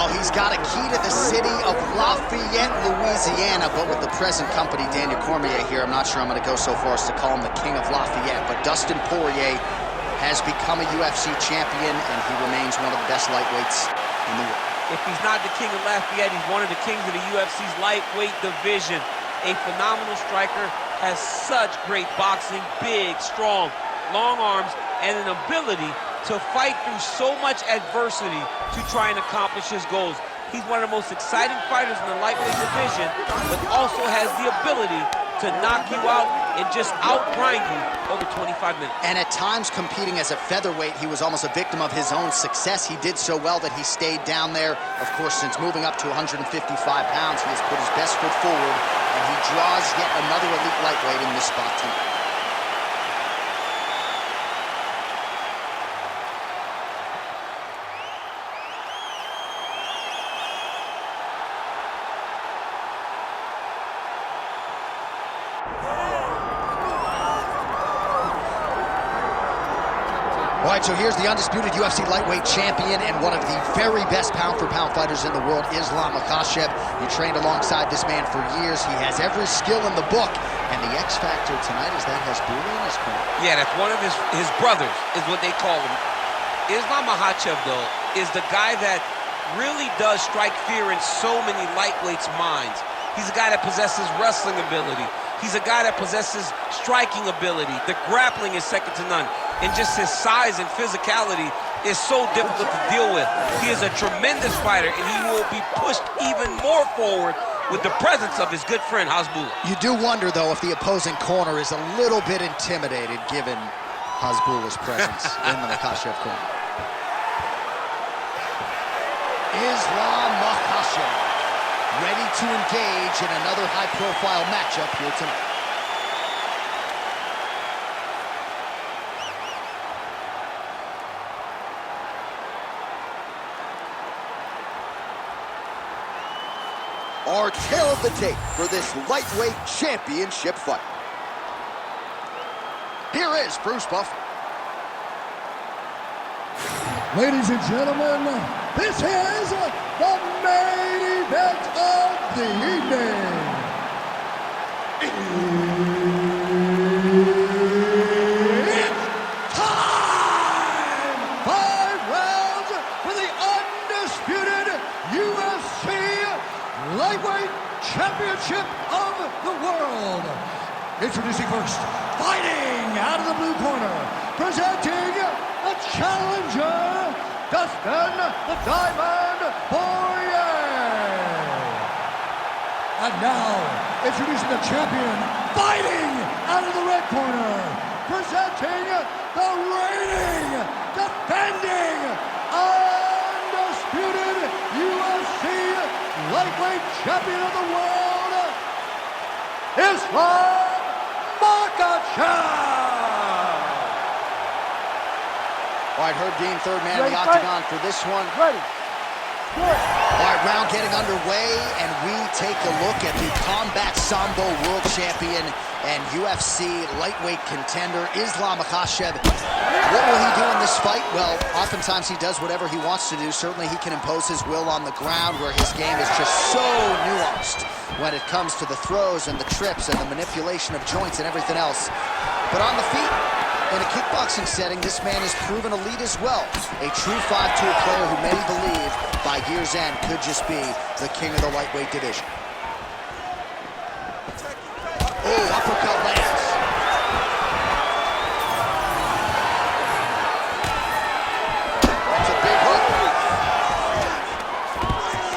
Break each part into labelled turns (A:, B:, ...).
A: Well, he's got a key to the city of Lafayette, Louisiana, but with the present company, Daniel Cormier here, I'm not sure I'm going to go so far as to call him the king of Lafayette, but Dustin Poirier has become a UFC champion, and he remains one of the best lightweights in the world.
B: If he's not the king of Lafayette, he's one of the kings of the UFC's lightweight division. A phenomenal striker, has such great boxing, big, strong, long arms, and an ability to fight through so much adversity to try and accomplish his goals. He's one of the most exciting fighters in the lightweight division, but also has the ability to knock you out and just out-grind you over 25 minutes.
A: And at times, competing as a featherweight, he was almost a victim of his own success. He did so well that he stayed down there. Of course, since moving up to 155 pounds, he has put his best foot forward, and he draws yet another elite lightweight in this spot tonight. All right, so here's the undisputed UFC lightweight champion and one of the very best pound-for-pound fighters in the world, Islam Makhachev. He trained alongside this man for years. He has every skill in the book, and the X factor tonight is that Hasbulla in his corner.
B: Yeah, that's one of his brothers, is what they call him. Islam Makhachev, though, is the guy that really does strike fear in so many lightweights' minds. He's a guy that possesses wrestling ability. He's a guy that possesses striking ability. The grappling is second to none. And just his size and physicality is so difficult to deal with. He is a tremendous fighter, and he will be pushed even more forward with the presence of his good friend, Hasbulla.
A: You do wonder, though, if the opposing corner is a little bit intimidated given Hasbulla's presence in the Makhachev corner. Islam Makhachev ready to engage in another high-profile matchup here tonight. Our tail of the tape for this lightweight championship fight. Here is Bruce Buffer.
C: Ladies and gentlemen, this is the main event of the evening. It's time! 5 rounds for the undisputed UFC Lightweight Championship of the world. Introducing first, fighting out of the blue corner, presenting the challenger, Dustin the Diamond Poirier. And now, introducing the champion, fighting out of the red corner, presenting the reigning, defending, undisputed UFC lightweight champion of the world, Islam Makhachev.
A: All right, Herb Dean, third man in the octagon for this one.
C: Ready.
A: All right, round getting underway, and we take a look at the Combat Sambo world champion and UFC lightweight contender, Islam Makhachev. What will he do in this fight? Well, oftentimes he does whatever he wants to do. Certainly he can impose his will on the ground, where his game is just so nuanced when it comes to the throws and the trips and the manipulation of joints and everything else. But on the feet, in a kickboxing setting, this man has proven elite as well. A true 5-tool player who many believe by year's end could just be the king of the lightweight division. Oh, uppercut lands. That's a big hook.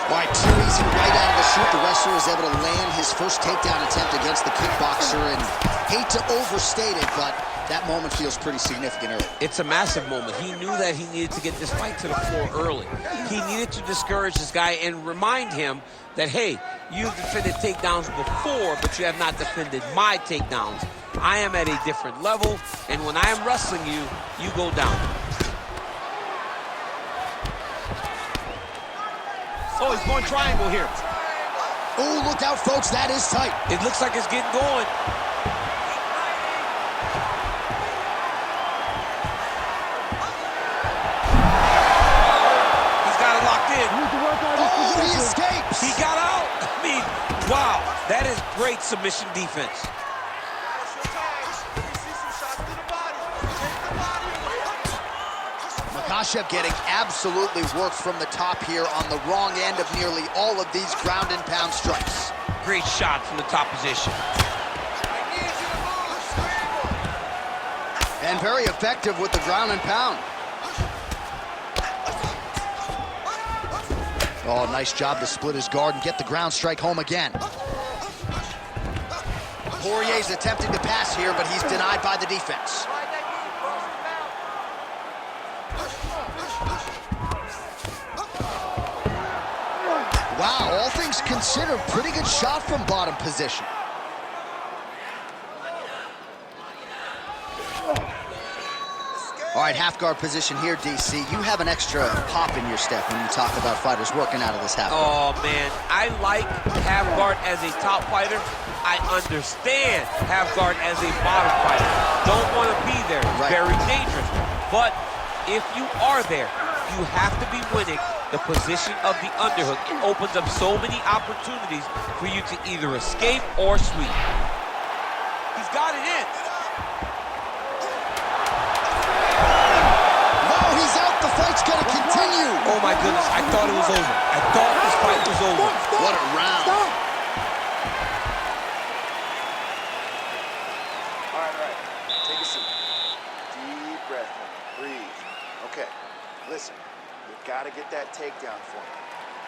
A: All right, too easy right out of the chute. The wrestler is able to land his first takedown attempt against the kickboxer, and hate to overstate it, but that moment feels pretty significant early.
B: It's a massive moment. He knew that he needed to get this fight to the floor early. He needed to discourage this guy and remind him that, hey, you've defended takedowns before, but you have not defended my takedowns. I am at a different level, and when I am wrestling you, you go down. Oh, he's going triangle here.
A: Oh, look out, folks. That is tight.
B: It looks like it's getting going. Wow, that is great submission defense.
A: Makhachev getting absolutely worked from the top here on the wrong end of nearly all of these ground and pound strikes.
B: Great shot from the top position.
A: And very effective with the ground and pound. Oh, nice job to split his guard and get the ground strike home again. Poirier's attempting to pass here, but he's denied by the defense. Wow, all things considered, pretty good shot from bottom position. All right, half guard position here, DC. You have an extra pop in your step when you talk about fighters working out of this half guard.
B: Oh, man, I like half guard as a top fighter. I understand half guard as a bottom fighter. Don't want to be there. It's very dangerous. But if you are there, you have to be winning the position of the underhook. It opens up so many opportunities for you to either escape or sweep. He's got it in.
A: He's out. The fight's going to continue.
B: Oh, my goodness. I thought it was over. I thought this fight was over.
A: What a round.
D: Stop. All right. Take a seat. Deep breath in. Breathe. Okay. Listen, you've got to get that takedown for me.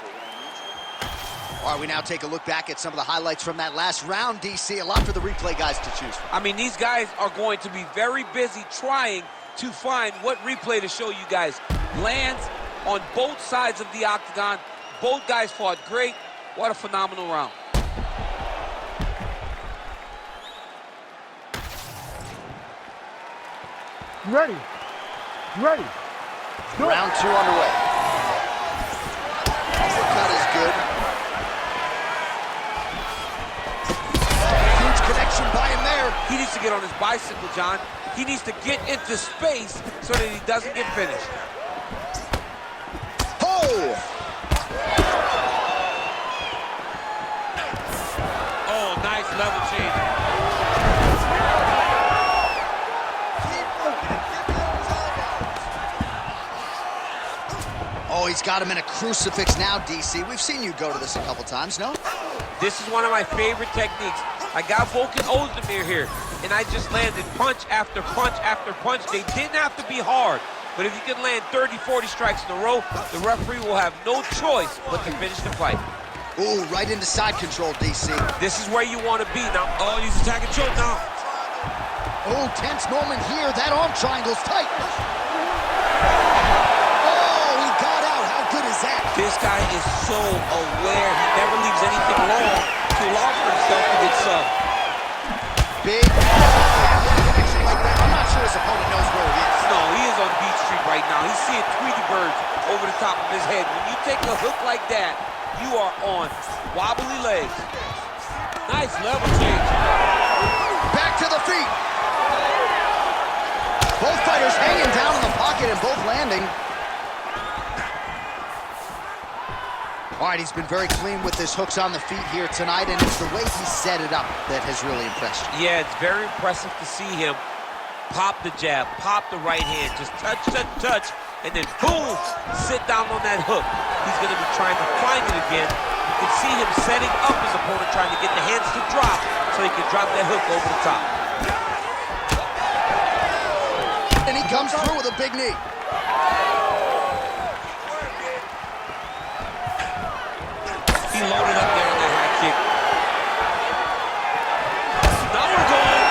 D: But when I need you.
A: All right, we now take a look back at some of the highlights from that last round, DC. A lot for the replay guys to choose from.
B: I mean, these guys are going to be very busy trying to find what replay to show you guys. Lands on both sides of the octagon. Both guys fought great. What a phenomenal round.
C: You ready? You ready?
A: Round 2 underway. Uppercut is good. Huge connection by him there.
B: He needs to get on his bicycle, John. He needs to get into space so that he doesn't get finished.
A: Oh!
B: Oh, nice level change.
A: Oh, he's got him in a crucifix now, DC. We've seen you go to this a couple times, no?
B: This is one of my favorite techniques. I got Volkan Ozdemir here, and I just landed punch after punch after punch. They didn't have to be hard, but if you can land 30, 40 strikes in a row, the referee will have no choice but to finish the fight.
A: Ooh, right into side control, DC.
B: This is where you want to be now. Oh, he's attacking choke now.
A: Oh, tense moment here. That arm triangle's tight.
B: This guy is so aware. He never leaves anything long to allow for himself to get subbed.
A: Big connection like that. I'm not sure his opponent knows where he is.
B: No, he is on Beach Street right now. He's seeing Tweety birds over the top of his head. When you take a hook like that, you are on wobbly legs. Nice level change.
A: Back to the feet. Both fighters hanging down in the pocket and both landing. All right, he's been very clean with his hooks on the feet here tonight, and it's the way he set it up that has really impressed you.
B: Yeah, it's very impressive to see him pop the jab, pop the right hand, just touch, touch, touch, and then boom, sit down on that hook. He's going to be trying to find it again. You can see him setting up his opponent, trying to get the hands to drop so he can drop that hook over the top.
A: And he comes through with a big knee.
B: He loaded up there on that high kick. Now we're going.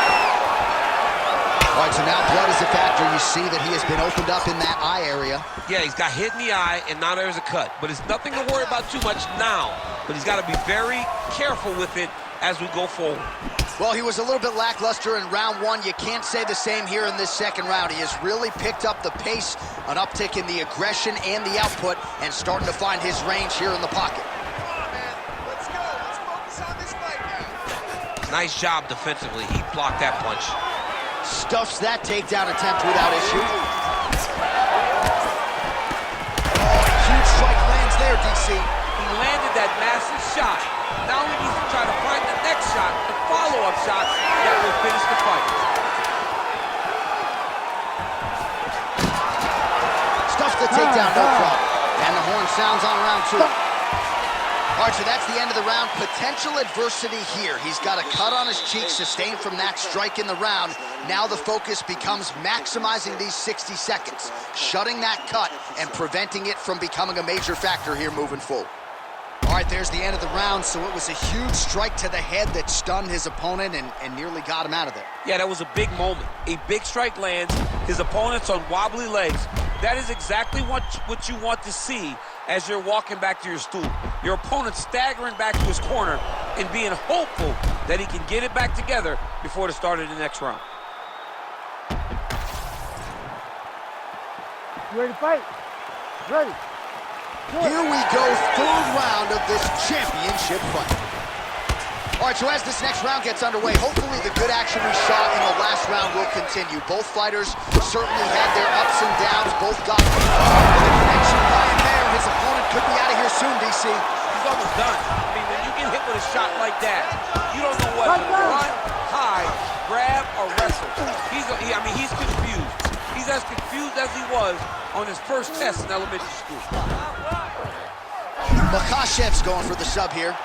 A: All right, so now blood is a factor. You see that he has been opened up in that eye area.
B: Yeah, he's got hit in the eye, and now there's a cut. But it's nothing to worry about too much now. But he's got to be very careful with it as we go forward.
A: Well, he was a little bit lackluster in round 1. You can't say the same here in this second round. He has really picked up the pace, an uptick in the aggression and the output, and starting to find his range here in the pocket.
B: Nice job defensively. He blocked that punch.
A: Stuffs that takedown attempt without issue. Oh, huge strike lands there, DC.
B: He landed that massive shot. Now he needs to try to shot, the follow-up shot that will finish the fight.
A: Stuffs the takedown, no problem. And the horn sounds on round 2. All right, so that's the end of the round. Potential adversity here. He's got a cut on his cheek sustained from that strike in the round. Now the focus becomes maximizing these 60 seconds, shutting that cut and preventing it from becoming a major factor here moving forward. All right, there's the end of the round. So it was a huge strike to the head that stunned his opponent and nearly got him out of there.
B: Yeah, that was a big moment. A big strike lands, his opponent's on wobbly legs. That is exactly what you want to see as you're walking back to your stool. Your opponent staggering back to his corner and being hopeful that he can get it back together before the start of the next round.
E: You ready to fight? Ready.
A: Here we go, third round of this championship fight. All right, so as this next round gets underway, hopefully the good action we saw in the last round will continue. Both fighters certainly had their ups and downs. Both got the connection by him there. His opponent could be out of here soon, DC.
B: He's almost done. I mean, when you get hit with a shot like that, you don't know what to run, hide, grab, or wrestle. He's confused. He's as confused as he was on his first test in elementary school.
A: Makhachev's going for the sub here.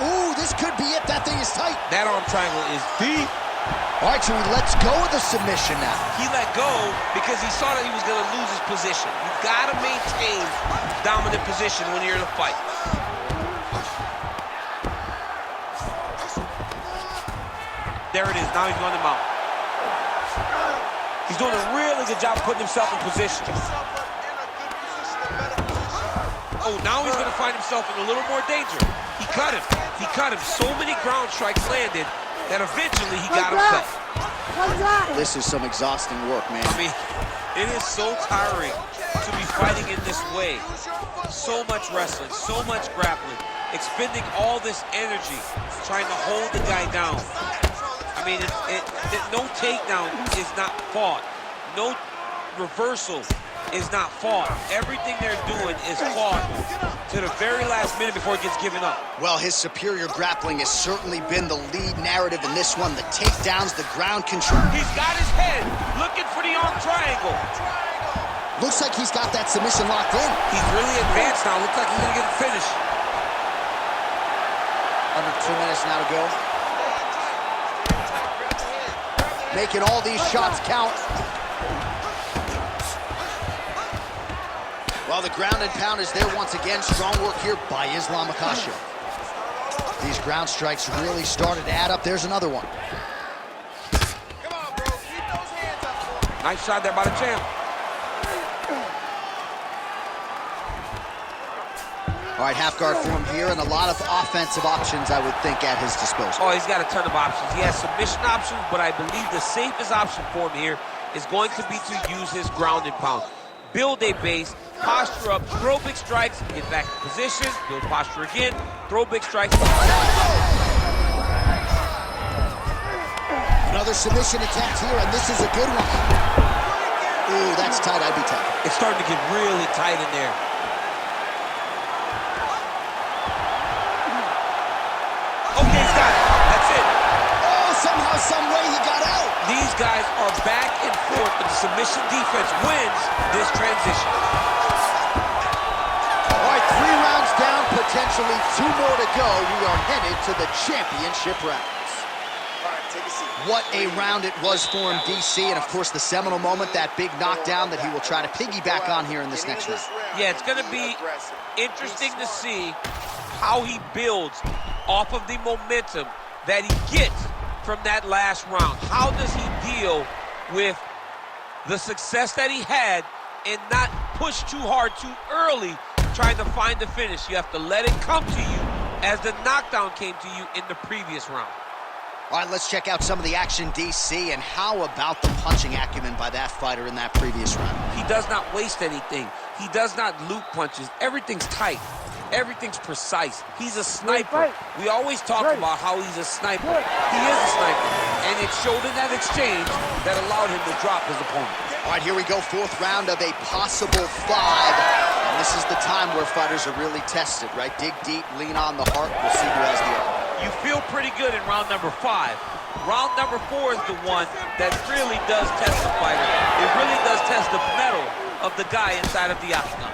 A: Ooh, this could be it. That thing is tight.
B: That arm triangle is deep.
A: All right, so he lets go of the submission now.
B: He let go because he saw that he was going to lose his position. You got to maintain dominant position when you're in a fight. There it is. Now he's going to mount. He's doing a really good job putting himself in position. Oh, now he's going to find himself in a little more danger. He cut him. He cut him. So many ground strikes landed that eventually he got him cut.
A: This is some exhausting work, man.
B: I mean, it is so tiring to be fighting in this way. So much wrestling, so much grappling, expending all this energy trying to hold the guy down. I mean, no takedown is not fought. No reversal is not fought. Everything they're doing is fought to the very last minute before it gets given up.
A: Well, his superior grappling has certainly been the lead narrative in this one. The takedowns, the ground control.
B: He's got his head looking for the arm triangle.
A: Looks like he's got that submission locked in.
B: He's really advanced now. Looks like he's going to get the finish.
A: Under 2 minutes now to go. Making all these shots count. Well, the ground and pound is there once again. Strong work here by Islam Makhachev. These ground strikes really started to add up. There's another one.
D: Come on, bro. Keep those hands up for him.
B: Nice shot there by the champ.
A: All right, half guard for him here, and a lot of offensive options, I would think, at his disposal.
B: Oh, he's got a ton of options. He has submission options, but I believe the safest option for him here is going to be to use his ground and pound. Build a base, posture up, throw big strikes, get back in position, build posture again, throw big strikes.
A: Another submission attempt here, and this is a good one. Ooh, that's tight. I'd be tight.
B: It's starting to get really tight in there. Okay, he's got it. That's it.
A: Oh, somehow, some way he got out.
B: These guys are back and forth, but the submission defense wins this transition.
A: All right, 3 rounds down, potentially 2 more to go. We are headed to the championship rounds.
D: All right, take a seat.
A: What a round it was for him, DC, and of course the seminal moment, that big knockdown that he will try to piggyback on here in this next round.
B: Yeah, it's going to be interesting to see how he builds off of the momentum that he gets from that last round. How does he deal with the success that he had and not push too hard too early trying to find the finish? You have to let it come to you as the knockdown came to you in the previous round.
A: All right, let's check out some of the action, DC, and how about the punching acumen by that fighter in that previous round?
B: He does not waste anything. He does not loop punches. Everything's tight. Everything's precise. He's a sniper. We always talk about how he's a sniper. He is a sniper. And it showed in that exchange that allowed him to drop his opponent.
A: All right, here we go, 4th round of a possible 5. And this is the time where fighters are really tested, right? Dig deep, lean on the heart. We'll see who has the upper.
B: You feel pretty good in round number 5. Round number 4 is the one that really does test the fighter. It really does test the mettle of the guy inside of the octagon.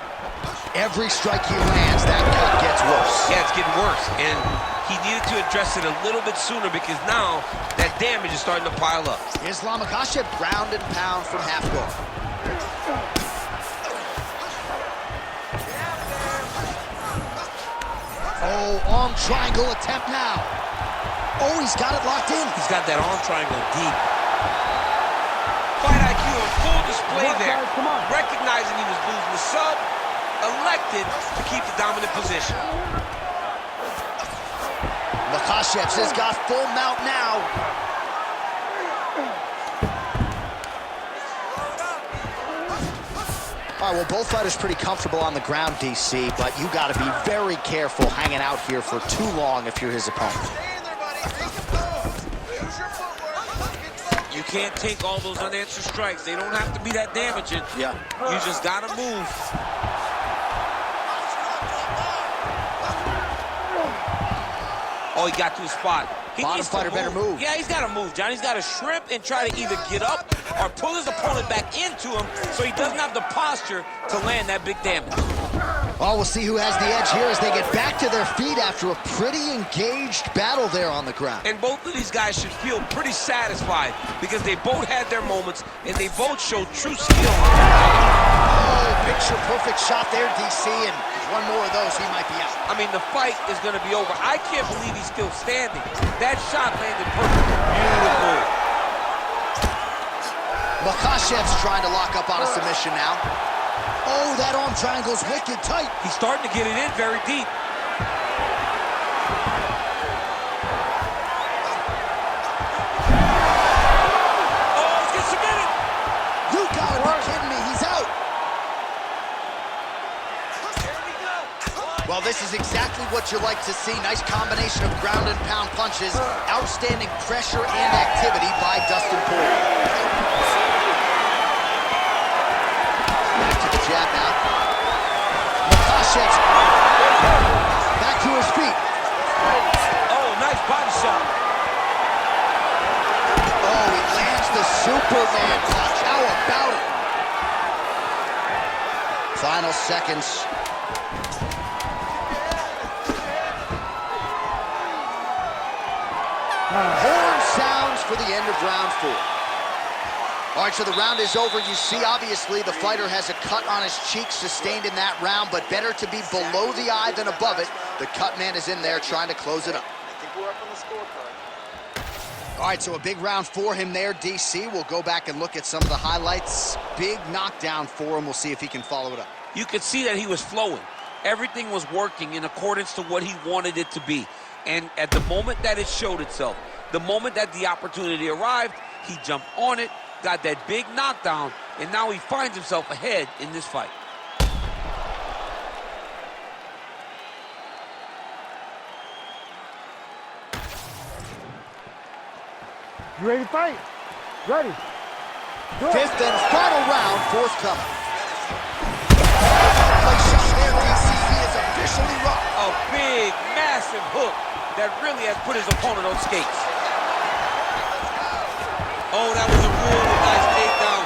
A: Every strike he lands, that cut gets worse.
B: Yeah, it's getting worse, and he needed to address it a little bit sooner because now that damage is starting to pile up.
A: Islam Makhachev ground and pound from half guard. Oh, arm triangle attempt now. Oh, he's got it locked in.
B: He's got that arm triangle deep. Fight IQ on full display there.
E: Guys, come on.
B: Recognizing he was losing the sub, elected to keep the dominant position.
A: Makhachev has got full mount now. All right, well, both fighters pretty comfortable on the ground, DC, but you got to be very careful hanging out here for too long if you're his opponent.
B: You can't take all those unanswered strikes. They don't have to be that damaging.
A: Yeah.
B: You just got to move. Oh, he got to his spot. He
A: Bottom
B: needs to
A: fighter better move.
B: Yeah, he's got to move, John. He's got to shrimp and try to either get up or pull his opponent back into him so he doesn't have the posture to land that big damage.
A: Oh, we'll see who has the edge here as they get back to their feet after a pretty engaged battle there on the ground.
B: And both of these guys should feel pretty satisfied because they both had their moments and they both showed true skill.
A: Oh, picture-perfect shot there, DC, and one more of those, he might be out.
B: I mean, the fight is going to be over. I can't believe he's still standing. That shot landed perfect. Beautiful.
A: Makhachev's trying to lock up on a submission now. Oh, that arm triangle's wicked tight.
B: He's starting to get it in very deep. Oh, he's getting submitted.
A: You gotta be kidding me, he's out. Well, this is exactly what you like to see. Nice combination of ground and pound punches. Outstanding pressure and activity by Dustin Poirier. Back to the jab now. Makhachev back to his feet.
B: Oh, nice body shot.
A: Oh, he lands the Superman punch. How about it? Final seconds. Horn sounds for the end of round 4. All right, so the round is over. You see, obviously, the fighter has a cut on his cheek sustained in that round, but better to be below the eye than above it. The cut man is in there trying to close it up.
D: I think we're up on the scorecard.
A: All right, so a big round for him there, DC. We'll go back and look at some of the highlights. Big knockdown for him. We'll see if he can follow it up.
B: You could see that he was flowing. Everything was working in accordance to what he wanted it to be. And at the moment that it showed itself, the moment that the opportunity arrived, he jumped on it, got that big knockdown, and now he finds himself ahead in this fight.
E: You ready to fight? Ready. Go.
A: Fifth and final round, forthcoming. Place shot there, DC. He is officially rocked.
B: A big, massive hook that really has put his opponent on skates. Oh, that was a real nice takedown.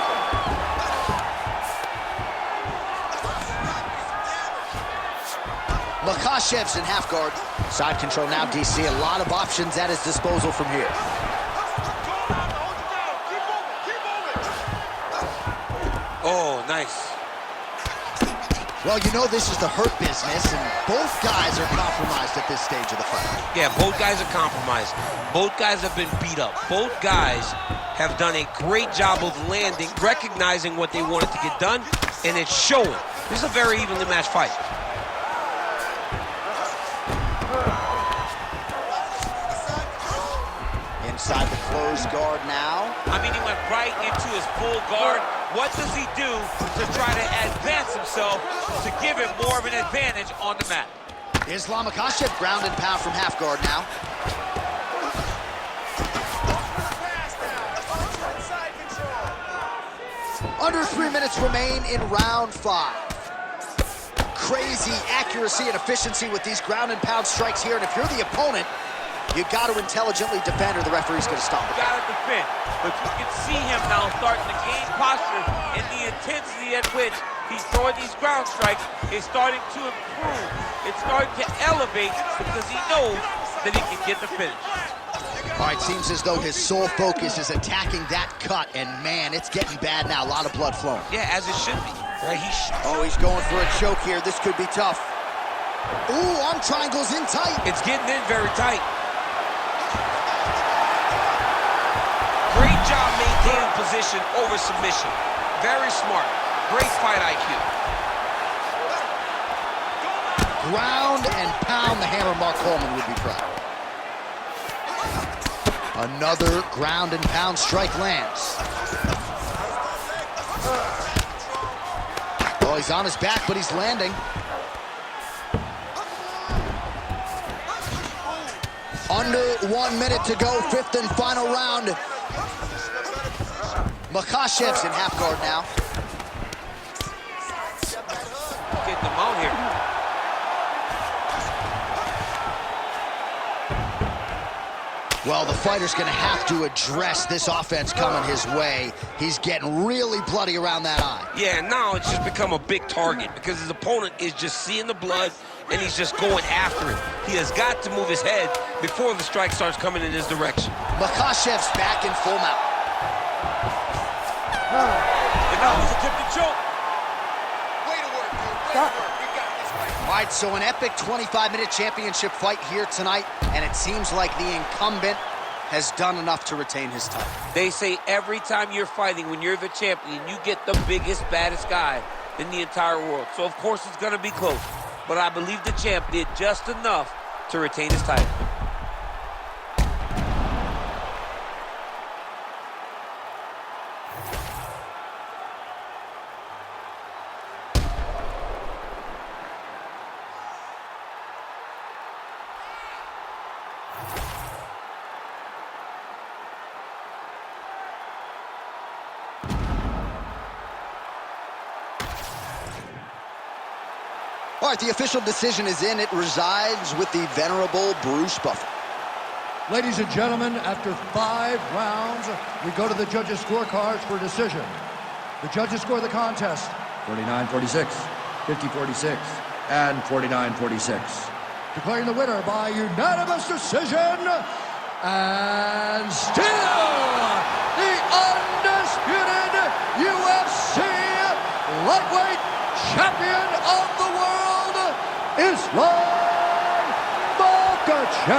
A: Makhachev's in half guard. Side control now, DC. A lot of options at his disposal from here.
B: Oh, nice.
A: Well, you know this is the hurt business, and both guys are compromised at this stage of the fight.
B: Yeah, both guys are compromised. Both guys have been beat up. Both guys have done a great job of landing, recognizing what they wanted to get done, and it's showing. This is a very evenly matched fight.
A: Inside the closed guard now.
B: I mean, he went right into his full guard. What does he do to try to advance himself to give him more of an advantage on the mat?
A: Islam Makhachev ground and pound from half guard now. Under 3 minutes remain in round 5. Crazy accuracy and efficiency with these ground and pound strikes here, and if you're the opponent, You got to intelligently defend or the referee's going to stop it.
B: You got to defend. But you can see him now starting to gain posture, and the intensity at which he's throwing these ground strikes is starting to improve. It's starting to elevate because he knows that he can get the finish.
A: All right, seems as though his sole focus is attacking that cut, and man, it's getting bad now. A lot of blood flowing.
B: Yeah, as it should be. Right?
A: He's going for a choke here. This could be tough. Ooh, arm triangle's in tight.
B: It's getting in very tight. Great job maintaining position over submission. Very smart. Great fight IQ.
A: Ground and pound. The hammer Mark Coleman would be proud. Another ground and pound strike lands. Oh, he's on his back, but he's landing. Under 1 minute to go, fifth and final round. Makhachev's in half guard now.
B: Getting them out here.
A: Well, the fighter's going to have to address this offense coming his way. He's getting really bloody around that eye.
B: Yeah, now it's just become a big target because his opponent is just seeing the blood and he's just going after it. He has got to move his head before the strike starts coming in his direction.
A: Makhachev's back in full mount.
B: And now he's attempting choke.
D: Way to work, dude. Way to work. We got this fight.
A: All right, so an epic 25-minute championship fight here tonight, and it seems like the incumbent has done enough to retain his title.
B: They say every time you're fighting, when you're the champion, you get the biggest, baddest guy in the entire world. So, of course, it's going to be close. But I believe the champ did just enough to retain his title.
A: All right, the official decision is in. It resides with the venerable Bruce Buffer.
C: Ladies and gentlemen, after 5 rounds, we go to the judges' scorecards for decision. The judges score the contest 49-46, 50-46, and 49-46. Declaring the winner by unanimous decision, and still the undisputed UFC lightweight champion of the world, Islam Makhachev.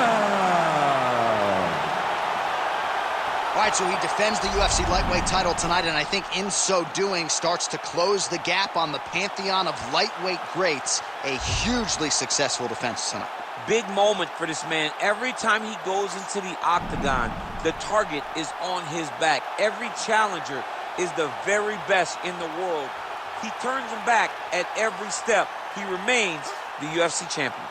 A: All right, so he defends the UFC lightweight title tonight, and I think in so doing starts to close the gap on the pantheon of lightweight greats. A hugely successful defense tonight.
B: Big moment for this man. Every time he goes into the octagon, the target is on his back. Every challenger is the very best in the world. He turns him back at every step. He remains the UFC champion.